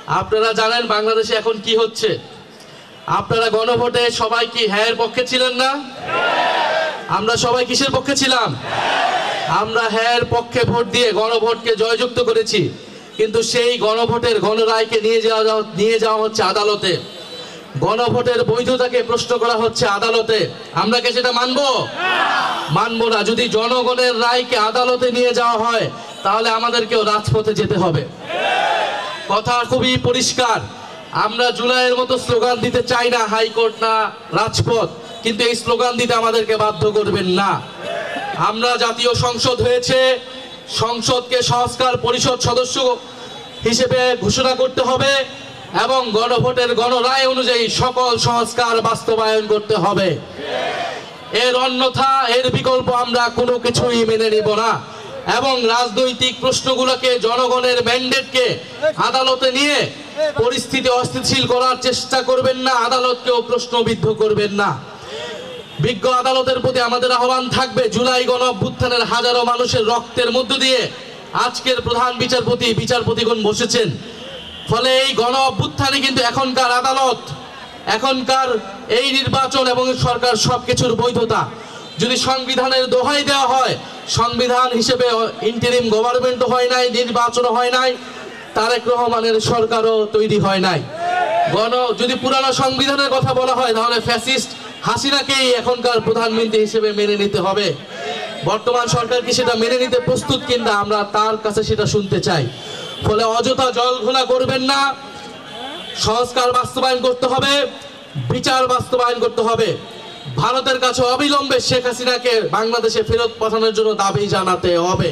আপনারা জানেন বাংলাদেশে এখন কি হচ্ছে। আপনারা গণভোটে সবাই কি হ্যাঁ এর পক্ষে ছিলেন না? আমরা সবাই কিসের পক্ষে ছিলাম? আমরা হ্যাঁ এর পক্ষে ভোট দিয়ে গণভোটকে জয়যুক্ত করেছি, কিন্তু সেই গণভোটের গণরায়কে নিয়ে যাওয়া হচ্ছে আদালতে। গণভোটের বৈধতাকে প্রশ্ন করা হচ্ছে আদালতে। আমরা কি সেটা মানবো? মানবো না। যদি জনগণের রায়কে আদালতে নিয়ে যাওয়া হয় তাহলে আমাদেরকেও রাজপথে যেতে হবে। কথা খুবই পরিষ্কার। আমরা জুলাইয়ের মতো স্লোগান দিতে চাই না, হাইকোর্ট না রাজপথ, কিন্তু এই স্লোগান দিতে আমাদেরকে বাধ্য করবেন না। আমরা জাতীয় সংসদ হয়েছে, সংসদকে সংস্কার পরিষদ সদস্য হিসেবে ঘোষণা করতে হবে এবং গণভোটের গণরায় অনুযায়ী সকল সংস্কার বাস্তবায়ন করতে হবে। এর অন্যথা, এর বিকল্প আমরা কোনো কিছুই মেনে নিব না। এবং রাজনৈতিক প্রশ্নগুলোকে, জনগণের ম্যান্ডেটকে আদালতে নিয়ে পরিস্থিতি অস্থিতিশীল করার চেষ্টা করবেন না, আদালতকেও প্রশ্নবিদ্ধ করবেন না। বিজ্ঞ আদালতের প্রতি আমাদের আহ্বান থাকবে, জুলাই গণ অভ্যুত্থানের হাজারো মানুষের রক্তের মধ্য দিয়ে আজকের প্রধান বিচারপতিগণ বসেছেন। ফলে এই গণ অভ্যুত্থানে কিন্তু এখনকার আদালত, এখনকার এই নির্বাচন এবং সরকার সবকিছুর বৈধতা যদি সংবিধানের দোহাই দেওয়া হয়, সংবিধান হিসেবে ইন্টারিম গভর্নমেন্টও হয় নাই, নির্বাচনও হয় নাই, তারেক রহমানের সরকারও তৈরি হয় নাই। যদি পুরানো সংবিধানের কথা বলা হয় তাহলে ফ্যাসিস্ট হাসিনাকেই এখনকার প্রধানমন্ত্রী হিসেবে মেনে নিতে হবে। বর্তমান সরকার কি সেটা মেনে নিতে প্রস্তুত কিনা আমরা তার কাছে সেটা শুনতে চাই। ফলে অযথা জল ঘোলা করবেন না। সংস্কার বাস্তবায়ন করতে হবে, বিচার বাস্তবায়ন করতে হবে। ভারতের কাছে অবিলম্বে শেখ হাসিনাকে বাংলাদেশে ফেরত পাঠানোর জন্য দাবি জানাতে হবে।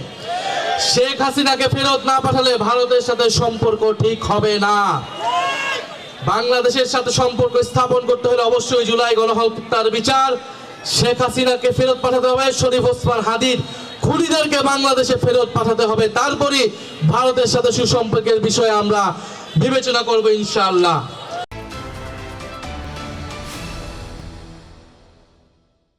শেখ হাসিনাকে ফেরত না পাঠালে ভারতের সাথে সম্পর্ক ঠিক হবে না। বাংলাদেশের সাথে সম্পর্ক স্থাপন করতে হলে অবশ্যই জুলাই গণহত্যার বিচার, শেখ হাসিনাকে ফেরত পাঠাতে হবে, শরীফ ওসমান হাদির খুনিদেরকে বাংলাদেশে ফেরত পাঠাতে হবে। তারপরে ভারতের সাথে সুসম্পর্কের বিষয়ে আমরা বিবেচনা করব ইনশাআল্লাহ।